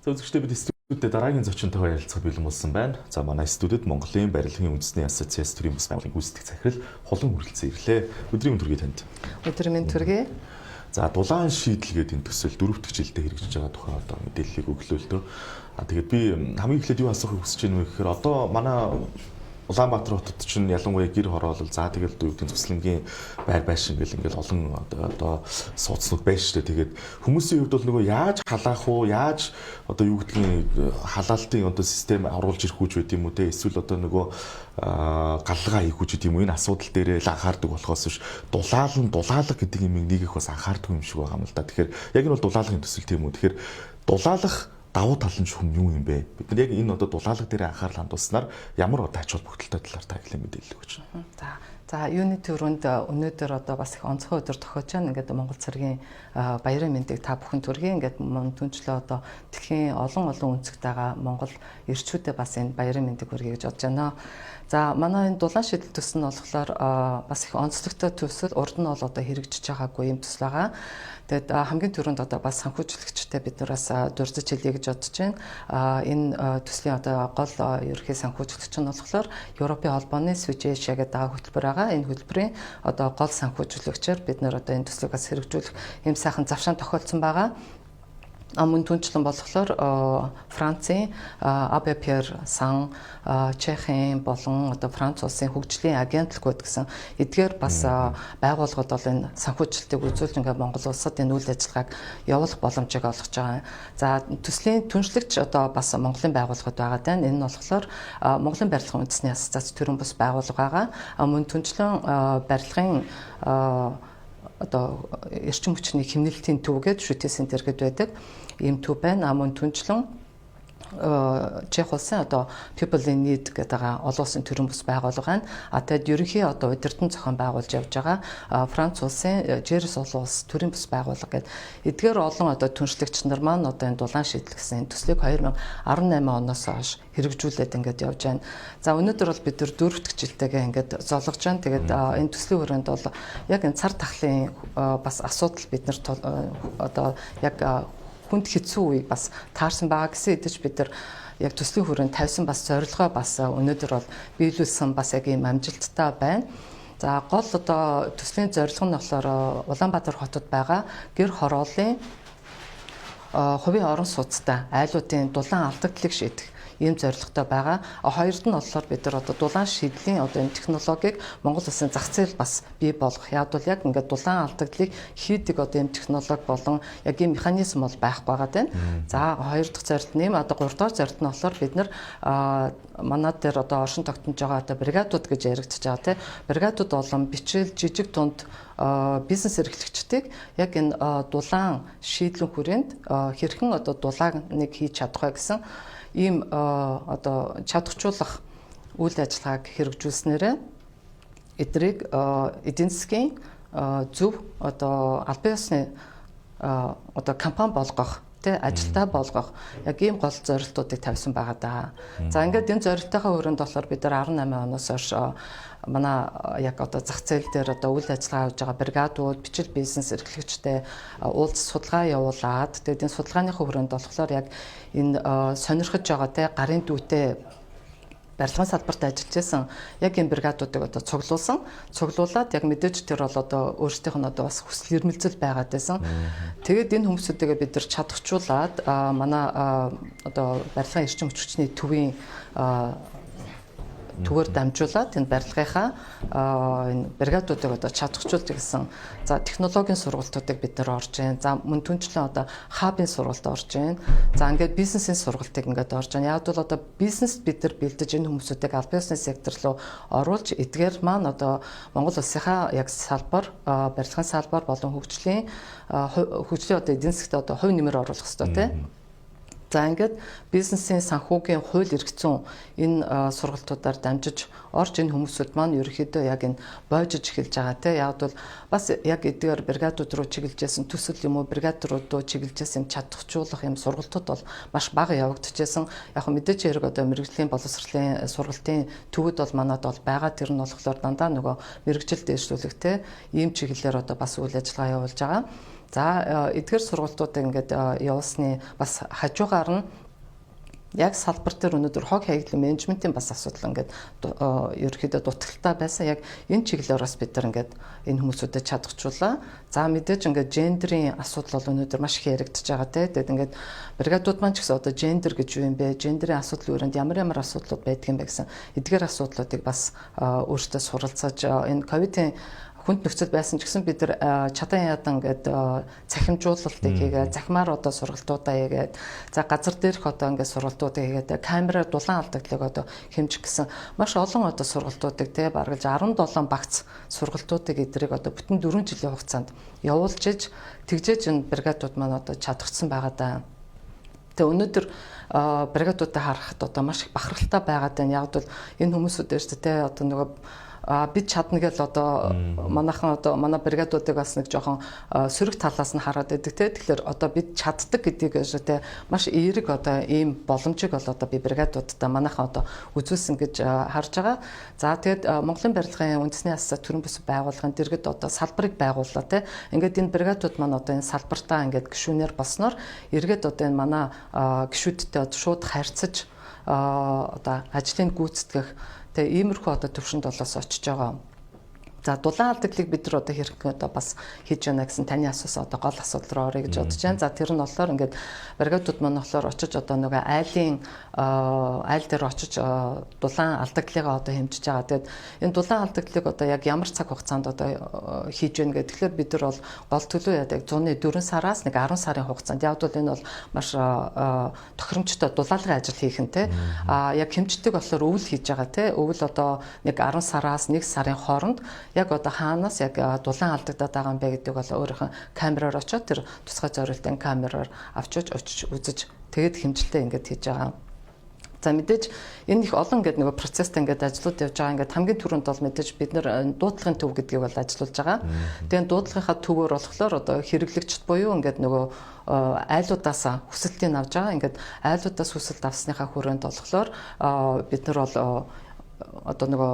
За үзэгчдээ бид студид дараагийн зочинтойгоо ярилцахад бэлэн болсон байна. За манай студид Монголын барилгын үндэсний ассоциац төрийн бас байгууллагын гүйцэтгэх захирал Хулан хүрэлцэн ирлээ. Өдрийн төргий танд. Өдрийн мэнд төргий. За дулаан шийдэл гэдэг энэ төсөл 4 дахь жилдээ хэрэгжиж байгаа тухай одоо мэдээллийг өглөө л дөө. Тэгээд би хамгийн эхлээд юу асуухыг хүсэж байна вэ гэхээр одоо манай Улаанбаатар хотод чинь ялангуяа гэр хороолол за тэгэл юу гэдэг цуслангийн байр байшин гэл ингээл олон одоо сууцнууд байна шүү дээ. Тэгээд хүмүүсийн хувьд бол нөгөө яаж халаах уу, яаж одоо юу гэдгийг халаалтын одоо систем оруулж ирэх үуч байт юм уу те эсвэл одоо нөгөө галлага хийх үуч байт юм уу энэ асуудал дээр л анхаардаг болохоос биш дулаалга гэдэг юм нэгэх бас анхаардаг юм шиг байгаа юм л да. Тэгэхээр яг энэ бол дулаалгын төсөл тийм үү. Тэгэхээр дулаалах давуу тал нь хүм юу юм бэ? Бид нар яг энэ одоо дулаалга дээр анхаарал хандуулснаар ямар одоо ач холбогдолтой талаар та ихлэ мэдээлэл өгч байна. За юуны төрөнд өнөөдөр одоо бас их онцгой өдөр тохиож байна. Ингээд Монгол цэргийн баярын мэндийг та бүхэн төргий ингээд түнчлээ одоо дэлхийн олон үнцэгт байгаа Монгол эрчүүдээ бас энэ баярын мэндийг хүргэе гэж бодож байна. За манай энэ дулаан шийдэл төсөл нь болохоор бас их онцлогтой төсөл урд нь бол одоо хэрэгжиж байгаагүй юм төсөл байгаа. Тэгээд хамгийн түрүүнд одоо бас санхүүжлэгчтэй бид нараас дурдж хэлье гэж бодож байна. Энэ төслийн одоо гол ерөнхий санхүүжлэгч нь болохоор Европын холбооны Swedish гэдэг хөтөлбөр байгаа. Энэ хөтөлбөрийн одоо гол санхүүжлэгчээр бид нар одоо энэ төслийг бас хэрэгжүүлэх юм сайхан завшаан тохиолдсон байгаа. Мөн түнчлэн болохоор Францын АБПР сан Чехийн болон одоо Франц улсын хөгжлийн агентлгууд гэсэн эдгээр бас байгууллагууд бол энэ санхүүжилтийг үзүүлж ингээд Монгол улсад энэ үйл ажиллагааг явуулах боломжийг олгож байгаа. За төслийн түншлэгч одоо бас Монголын байгууллагууд байгаа даа. Энэ нь болохоор Монголын барилгын үндэсний ассоциац төрийн бас байгууллага байгаа. Мөн түнчлэн барилгын одоо эрчим хүчний хэмнэлтийн төв гэдэг шүтээ центр гэдэг байдаг. Ийм төв байна. Мөн түнчлэн Чех улсын одоо People in Need гэдэг олон улсын төрийн бас байгууллага байна. Тэгэд ерөнхий одоо удирдан зохион байгуулж явж байгаа Франц улсын Жерс олон улс төрийн бас байгууллага гэдэг. Эдгээр олон одоо түншлэгч нар маань одоо энэ дулаан шийдэл гэсэн төслийг 2018 оноос хойш хэрэгжүүлээд ингээд явж байна. За өнөөдөр бол бид нар 4 дахь жилдээ ингээд зоолгож байна. Тэгээд энэ төслийн хүрээнд бол яг энэ цар тахлын бас асуудал бид нар одоо яг хүнд хэцүү үеийг бас таарсан байгаа гэсэн хэдиж бид нар яг төслийн хүрээнд тавьсан бас зорилгоо бас өнөөдөр бол биелүүлсэн бас яг ийм амжилттай байна. За гол одоо төслийн зорилго нь болохоор Улаанбаатар хотод байгаа гэр хорооллын хувийн орон сууцтай айлуудын дулаан алдагдлыг шийдэх ийм зорилготой байгаа. Хоёрд нь болохоор бид нар одоо дулаан шийдлийн одоо энэ технологиг Монгол улсын зах зээл бас бий болгох. Яг бол яг ингээд дулаан алдагдлыг хийдэг одоо ийм технологи болон яг ийм механизм бол байхгүй байгаа тань. За хоёр дахь зорилт нь одоо гурав дахь зорилт нь болохоор бид нар манад дээр одоо оршин тогтнож байгаа одоо бригадууд гэж яригдчихэж байгаа тийм. Бригадууд болон бичил жижиг дунд бизнес эрхлэгчдийг яг энэ дулаан шийдлэн хүрээнд хэрхэн одоо дулааныг хийж чадах вэ гэсэн ийм одоо чадахжуулах үйл ажиллагааг хэрэгжүүлснээрээ эдрийг эдийн засгийн зөв одоо албан ёсны одоо компани болгох тэ ажилтаа болгох яг ийм гол зорилтуудыг тавьсан байгаа даа. За ингээд энэ зорилтынхаа хүрээнд болохоор бид нар 18 оноос хойш манай яг одоо зах зээл дээр одоо үйл ажиллагаа хийж байгаа бригадууд, бичил бизнес эрхлэгчтэй уулзалт судалгаа явуулаад тэгээд энэ судалгааныхаа хүрээнд болохоор яг энэ сонирхож байгаа те гарын дүүтэй барилгын салбарт ажиллаж байсан яг энэ бригадуудыг одоо цуглуулад яг мэдээж тэр бол одоо өөрсдийнх нь одоо бас хүсэл эрмэлзэл байгаад байсан. Тэгээд энэ хүмүүсүүдээ бид нар чадахжуулаад манай одоо барилгын эрчим хүчний төвийн түгээр дамжуулаад энэ барилгынхаа энэ бригадуудыг одоо чадахжуулж гэсэн за технологийн сургалтуудыг бид нар орж байна. За мөн түнчлэн одоо хабын сургалт орж байна. За ингээд бизнесийн сургалтыг ингээд орж байна. Яг бол одоо бизнест бид нар бэлдэж энэ хүмүүсүүдийг албан ёсны сектор руу оруулж эдгээр маань одоо Монгол улсынхаа яг салбар барилгын салбар болон хөгжлийн одоо эдийн засгт одоо хувь нэмэр оруулах хэрэгтэй тийм. За ингээд бизнесийн санхүүгийн хууль эрх зүйн энэ сургалтуудаар дамжиж орж энэ хүмүүсүүд маань ерөөхдөө яг энэ боожж эхэлж байгаа те яг бол бас яг эдгээр бригадууд руу чиглэжсэн төсөл юм уу бригад руу чиглэжсэн чадахжуулах юм сургалтууд бол маш бага явагдчихсан. Яг мэдээж хэрэг одоо мэрэгжлийн боловсролын сургалтын төвөд бол манад бол байгаа. Тэр нь болохоор дандаа нөгөө мэрэгжил дэвшлүүлэх те ийм чиглэлээр одоо бас үйл ажиллагаа явуулж байгаа. За эдгээр сургалтуудыг ингээд явуулсны бас хажуугаар нь яг салбар дээр өнөөдөр хог хаягдлын менежментийн бас асуудал ингээд ерөөхдөө дутагдaltaй байсан. Яг энэ чиглэлээс бид нар ингээд энэ хүмүүсүүдэд чадахжуулаа. За мэдээж ингээд гендерийн асуудал бол өнөөдөр маш их яригдж байгаа те. Тэгээд ингээд бригадууд маань ч гэсэн одоо гендер гэж юу юм бэ? Гендерийн асуудлын өрөөнд ямар асуудлууд байдаг юм бэ гэсэн эдгээр асуудлуудыг бас өөртөө суралцаж энэ ковидын хүнд нөхцөл байсан ч гэсэн бид нар чадан ядан ингээд цахимжуулалтыг хийгээд захимаар одоо сургалтуудаа хийгээд за газар дээрх одоо ингээд сургалтуудыг хийгээд камераар дулаан алдагдлыг одоо хэмжих гэсэн маш олон одоо сургалтуудыг те баргалж 17 багц сургалтуудыг эдрийг одоо бүтэн 4 жилийн хугацаанд явуулж иж тэгжээж энэ бригадууд маань одоо чадагдсан байгаа даа. Тэгээ өнөөдөр бригадуудаа харахад одоо маш их бахархалтай байгаа даа. Яг бол энэ хүмүүсүүд дээр те одоо нөгөө бид чадна гэж одоо манайхан одоо манай бригадуудыг бас нэг жоохон сөрөг талаас нь хараад байдаг те. Тэгэхээр одоо бид чаддаг гэдгийг те маш эерэг одоо ийм боломжийг бол одоо би бригадуудаа манайхан одоо үзүүлсэн гэж харж байгаа. За тэгээд Монголын барилгын үндэсний асаа төрийн бүс байгууллагын дэргэд одоо салбарыг байгууллаа те. Ингээд энэ бригадууд маань одоо энэ салбартаа ингээд гишүүнээр болсноор эргээд одоо энэ манай гишүүдтэй шууд харьцаж одоо ажлыг гүйцэтгэх тэгээ иймэрхүү одоо төвшөнд болоос очиж байгаа. За дулаан алдагдлыг бид нар одоо хэрэг одоо бас хийж яана гэсэн таны асуусан одоо гол асуудал руу орё гэж бодож байна. За тэр нь болохоор ингээд бригадууд маань болохоор очиж одоо нөгөө айл дээр очиж дулаан алдагдлыгаа одоо хэмжиж байгаа. Тэгээд энэ дулаан алдагдлыг одоо яг ямар цаг хугацаанд одоо хийж гэнэ гэдэг. Тэгэхээр бид нар бол гол төлөө яадаг 104 сараас нэг 10 сарын хугацаанд яг бол энэ бол маш тохиромжтой дулаалгын ажил хийх нь те. Яг хэмждэг болохоор өвөл хийж байгаа те. Өвөл одоо нэг 10 сараас 1 сарын хооронд яг одоо хаанаас яг дулаан алдагдаад байгаа юм бэ гэдэг бол өөрийнхөө камераар очиод тэр тусгай зорилтын камераар авчиж очиж үзэж тэгээд хэмжилтээ ингээд хийж байгаа. За мэдээж энэ их олон гэдэг нөгөө процесстэй ингээд ажлууд явж байгаа. Ингээд хамгийн түрүүнд бол мэдээж бид нэр дуудлагын төв гэдгийг бол ажиллуулж байгаа. Тэгээд дуудлагынхаа төвөөр болохоор одоо хэрэглэгчд буюу ингээд нөгөө айлуудаас хүсэлтийг авж байгаа. Ингээд айлуудаас хүсэлт авсныхаа хүрээнд болохоор бид нар бол одоо нөгөө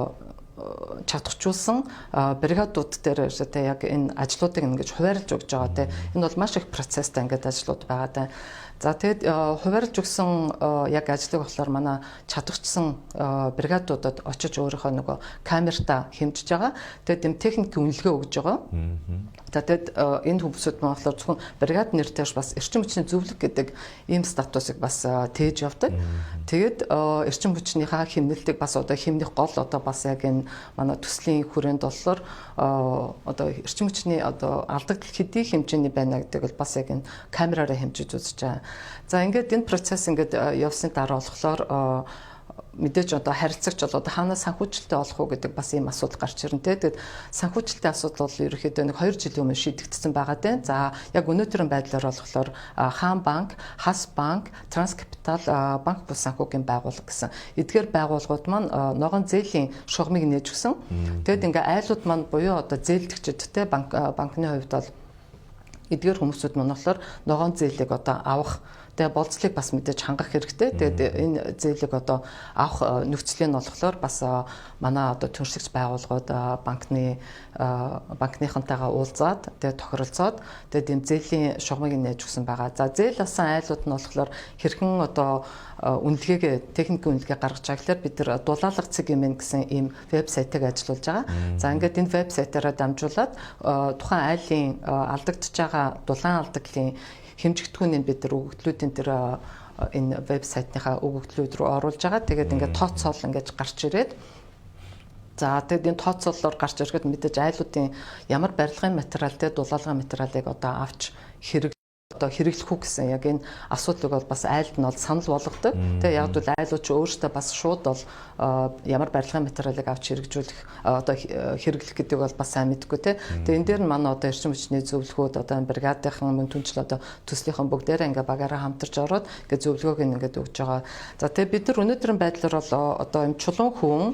чадахжуулсан бригадууд дээр тэ яг энэ ажлуудыг ингэж хуваарлж өгч байгаа тэ. Энэ бол маш их процесстэй ингээд ажлууд байгаа даа. За тэгэд хуваарлж өгсөн яг ажлыг болохоор манай чадахчсан бригадуудад очиж өөрийнхөө нөгөө камертаа хэмжиж байгаа. Тэгээд юм техникийн үнэлгээ өгж байгаа. За тэгэд энэ хүмүүсүүд маань болохоор зөвхөн бригад нэртэйш бас эрчим хүчний зөвлөх гэдэг ийм статусыг бас тээж явдаг. Тэгээд эрчим хүчнийхаа хэмнэлтийг бас одоо хэмнэх гол одоо бас яг энэ манай төслийн хүрээнд болохоор одоо эрчим хүчний одоо алдагдал хэдий хэмжээний байна гэдэг бол бас яг энэ камераараа хэмжиж үзэж байгаа. За ингээд энэ процесс ингээд явсны дараа болохоор мэдээж одоо харилцагч бол одоо хаанаас санхүүжилттэй олох уу гэдэг бас ийм асуудал гарч ирнэ те. Тэгээд санхүүжилттэй асуудал бол ерөөхдөө нэг 2 жилийн өмнө шийдэгдсэн байгаа дээ. За яг өнөөдрийн байдлаар болохоор Хаан банк, Хас банк, Транскапитал банк бус санхүүгийн байгууллага гэсэн эдгээр байгууллагууд маань ногоон зээлийн шугамыг нээж өгсөн. Тэгээд ингээ айлууд маань буюу одоо зээлдэгчд те банкны хувьд бол эдгээр хүмүүсүүд маань болохоор ногоон зээлийг одоо авах тэгээ болцлыг бас мэдээж хангах хэрэгтэй. Тэгээд энэ зээлийг одоо авах нөхцөлийг нь болохоор бас манай одоо төрөлхтөц байгууллагууд банкныхантайгаа уулзаад тэгээд тохиролцоод тэгээд энэ зээлийн шугамыг нээж өгсөн байгаа. За зээл авсан айлууд нь болохоор хэрхэн одоо үнэлгээгээ техникийн үнэлгээ гаргаж байгаа гэхээр бид нар дулаалга цэг юм гэсэн ийм вебсайтыг ажиллуулж байгаа. За ингээд энэ вебсайтаараа дамжуулаад тухайн айлын алдагдж байгаа дулаан алдагдлын хэмжигдэхүүнийг бид нар өгөгдлүүдийн тэр энэ вебсайтынхаа өгөгдлүүд рүү оруулж байгаа. Тэгээд ингээд тооцоол ингээд гарч ирээд за тэгээд энэ тооцооллоор гарч ирэхэд мэдээж айлуудын ямар барилгын материал те дулаалгын материалыг одоо авч хэрэглэх үү гэсэн яг энэ асуудлыг бол бас айлд нь бол санал болгодог. Тэгээ яг бол айлууд ч өөрөөсөө бас шууд бол ямар барилгын материалыг авч хэрэгжүүлэх одоо хэрэглэх гэдэг бол бас сайн мэдгүй те. Тэгээ энэ дээр нь манай одоо эрчим хүчний зөвлөгөөд одоо бригадынхан мөн түнчл одоо төслийнхэн бүгдээрээ ингээ багаараа хамтарч ороод ингээ зөвлөгөөг ингээ өгж байгаа. За тэгээ бид нар өнөөдрийн байдлаар бол одоо юм чулуун хүн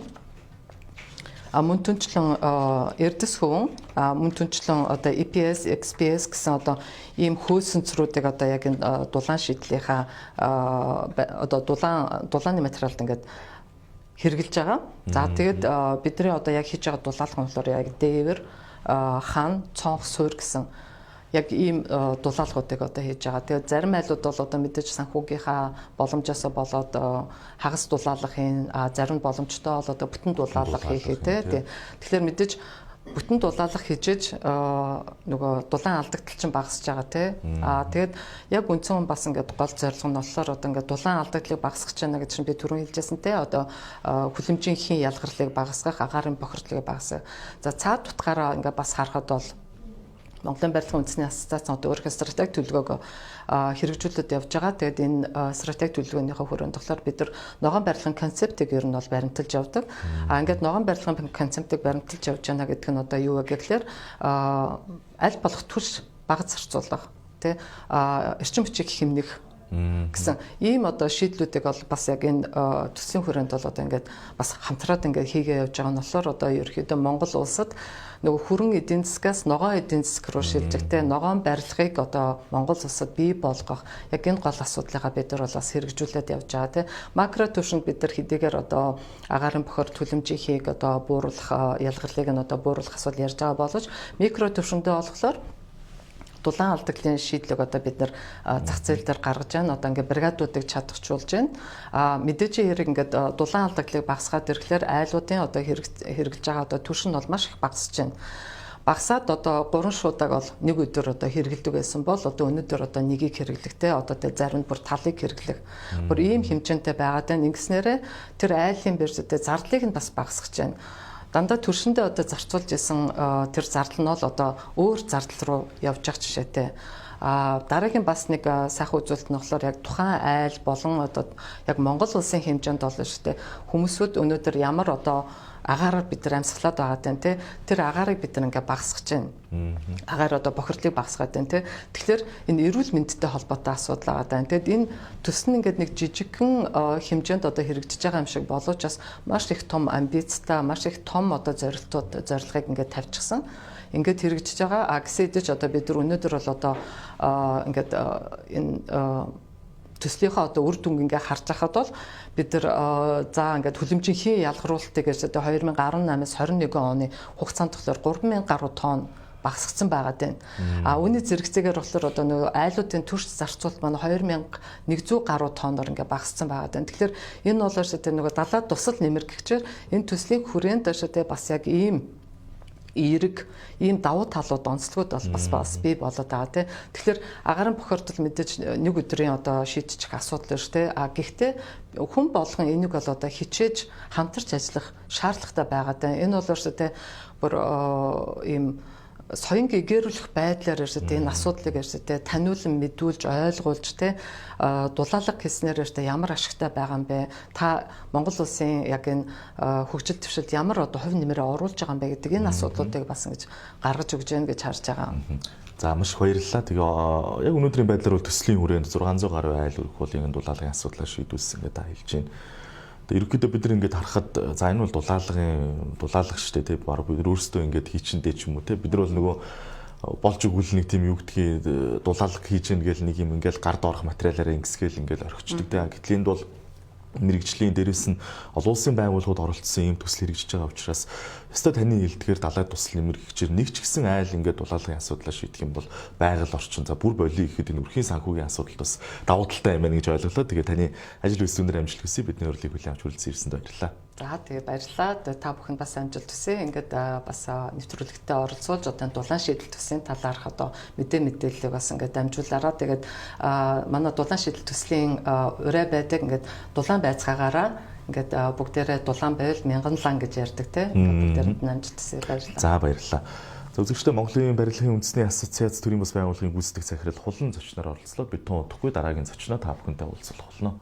мөн түнчлэн эрдэс хүн мөн түнчлэн одоо EPS, XPS гэсэн одоо ийм хөөсөнцрүүдийг одоо яг энэ дулаан шийдлийнхаа одоо дулааны материалд ингээд хэрэгжилж байгаа. За тэгээд бидний одоо яг хийж байгаа дулаалга нь болохоор яг дээвэр, хан, цонх, суур гэсэн яг ийм дулаалгуудыг одоо хийж байгаа. Тэгээд зарим айлууд бол одоо мэдээж санхүүгийнхаа боломжоосоо болоод хагас дулаалгахын зарим боломжтой бол одоо бүтэн дулаалга хийхээ тий. Тэгэхээр мэдээж бүтэн дулаалга хийжээж нөгөө дулаан алдагдал чинь багасж байгаа тий. Тэгээд яг үндсэн бас ингээд гол зорилго нь болохоор одоо ингээд дулаан алдагдлыг багасгах гэж байна гэж би түрүүн хэлжсэн тий. Одоо хүлэмжийнхээ ялгарлыг багасгах, агаарын бохирдлыг багасгах. За цаад утгаараа ингээд бас харахад бол Монголын барилгын үндэсний ассоциац одоо өөрийнхөө стратеги төлөвлөгөөг хэрэгжүүлээд явж байгаа. Тэгээд энэ стратеги төлөвлөгөөнийхөө хүрээнд болохоор бид нар ногоон барилгын концептыг ер нь бол баримталж явдаг. Ингээд ногоон барилгын концептыг баримталж явж байна гэдэг нь одоо юу вэ гэхээр аль болох түлш бага зарцуулах, тий эрчим хүчийг хэмнэх гэсэн ийм одоо шийдлүүдийг бол бас яг энэ төслийн хүрээнд бол одоо ингээд бас хамтраад ингээд хийгээ явж байгаа нь болохоор одоо ерөөхдөө Монгол улсад нөгөө хүрэн эдийн засгаас ногоон эдийн засаг руу шилжихтэй ногоон барилгыг одоо Монгол улсад бий болгох яг энэ гол асуудлыгаа бид нар бол бас хэрэгжүүлээд явж байгаа тийм макро түвшинд бид нар хэдийгээр одоо агаарын бохор түлэмжийнхийг одоо бууруулах ялгарлыг нь одоо бууруулах асуудал ярьж байгаа боловч микро түвшиндээ болохоор дулаан алдагдлын шийдлийг одоо бид нар зах зээл дээр гаргаж байна. Одоо ингээд бригадуудыг чадахжуулж байна. Мэдээж хэрэг ингээд дулаан алдагдлыг багасгаад ирэхлээр айлуудын одоо хэрэгжилж байгаа одоо түвшин бол маш их багасж байна. Багасаад одоо 3 шуудаг бол нэг өдөр одоо хэрэгэлдэг байсан бол одоо өнөөдөр одоо нэгийг хэрэглэхтэй одоо тэр зарим нь бүр талыг хэрэглэх. Бүр ийм хэмжээнтэй байгаад байна. Ингэснээрээ тэр айлын биржүүдээ зардлыг нь бас багасгаж байна. Дандаа төршөндөө одоо зарцуулж исэн тэр зардал нь бол одоо өөр зардал руу явж байгаа жишээтэй. Дараагийн бас нэг сайхан үзүүлэлт нь болохоор яг тухайн айл болон одоо яг Монгол улсын хэмжээнд бол шүү дээ хүмүүсүүд өнөөдөр ямар одоо агаараар бид нар амьсгалаад байгаа тань тий тэр агаарыг бид нар ингээ багасгаж байна. Агаар одоо бохирдлыг багасгаад байна тий. Тэгэхээр энэ эрүүл мэндтэй холбоотой асуудал байгаа даа. Тэгэд энэ төс нь ингээд нэг жижигхэн хэмжээнд одоо хэрэгжиж байгаа юм шиг боловч бас маш их том амбицтай, маш их том одоо зорилгыг ингээд тавьчихсан. Ингээд хэрэгжиж байгаа. Гэсэн хэдий ч одоо бид нар өнөөдөр бол одоо ингээд энэ төслийнхөө одоо үр дүнг ингээ харж байхад бол бид нар за ингээд хүлэмжийнхээ ялгаруулалтыг одоо 2018-аас 21 оны хугацаанд болохоор 3000 гаруй тонн багасгсан байгаад байна. Үүний зэрэгцээгээр болохоор одоо нөгөө айлуудын төрш зарцуулалт маань 2100 гаруй тонноор ингээ багассан байгаад байна. Тэгэхээр энэ бол шүү дээ нөгөө далаад тусал нэмэр гэхчээр энэ төслийн хүрээнд шүү дээ бас яг ийм эерэг ийм давуу талууд онцлогуд бол бас бий болоод байгаа тийм. Тэгэхээр агаарын бохирдол мэдээж нэг өдрийн одоо шийдчих асуудал шүү дээ. Гэхдээ хүн болгон энийг бол одоо хичээж хамтарч ажиллах шаардлагатай байгаад байна. Энэ бол шүү дээ бүр ийм соён гэгэрүүлэх байдлаар ирсэд энэ асуудлыг ирсэд таниулан мэдүүлж ойлгуулж те дулаалга хийснээр ирсэд ямар ашигтай байгаа юм бэ? Та Монгол улсын яг энэ хөгжил төвшөлд ямар одоо хувь нэмрээ оруулж байгаа юм бэ гэдэг энэ асуудлуудыг бас ингэж гаргаж өгж яах гэж харж байгаа. За маш их баярлалаа. Тэгээ яг өнөөдрийн байдлаар бол төслийн хүрээнд 600 гаруй айл өргөхөлийн дулаалгын асуудлаа шийдүүлсэн гэдэг хэлж байна. Ерөнхийдөө бид нар ингээд харахад за энэ бол дулаалга шүү дээ тий баг бид өөрсдөө ингээд хийчиндээ ч юм уу тий бид нар бол нөгөө болж өгвөл нэг тийм юу гэдгийг дулаалга хийж гэн гэл нэг юм ингээд гард орох материалаараа ингэсгээл ингээд орхичдаг тий гэтэл энд бол мэрэгжлийн дээрээс нь олон улсын байгууллагууд оролцсон ийм төсөл хэрэгжиж байгаа учраас өстой таны хэлдгээр далай тусал нэмэр гэхчээр нэг ч гэсэн айл ингээд дулаалгын асуудлаа шийдэх юм бол байгаль орчин за бүр болио гэхэд энэ өрхийн санхүүгийн асуудал бас давуу талтай юм байна гэж ойлголоо. Тэгээ таны ажил үйлсүүнээр амжилт хүсье. Бидний урилгыг хүлээн авч хүрэлцэн ирсэнд баярлалаа. За тэгээ баярлалаа. Та бүхэнд бас амжилт хүсье. Ингээд бас нэвтрүүлэгтээ оролцуулж одоо дулаан шийдэл төслийн талаарх одоо мэдээллийг бас ингээд дамжуулаараа тэгээд манай дулаан шийдэл төслийн урай байдаг ингээд дулаан байцгаагаараа ингээд бүгдээрээ дулаан байвал мянган лан гэж ярьдаг те. Бүгдээрэнд нь амжилт хүсье. Баярлалаа. За баярлалаа. За үзэгчдээ Монголын барилгын үндэсний ассоциац төрийн бас байгууллагын гүйцэтгэх захирал хулан зочноор оролцлоо. Бид тун удахгүй дараагийн зочноо та бүхэнтэй уулзах болно.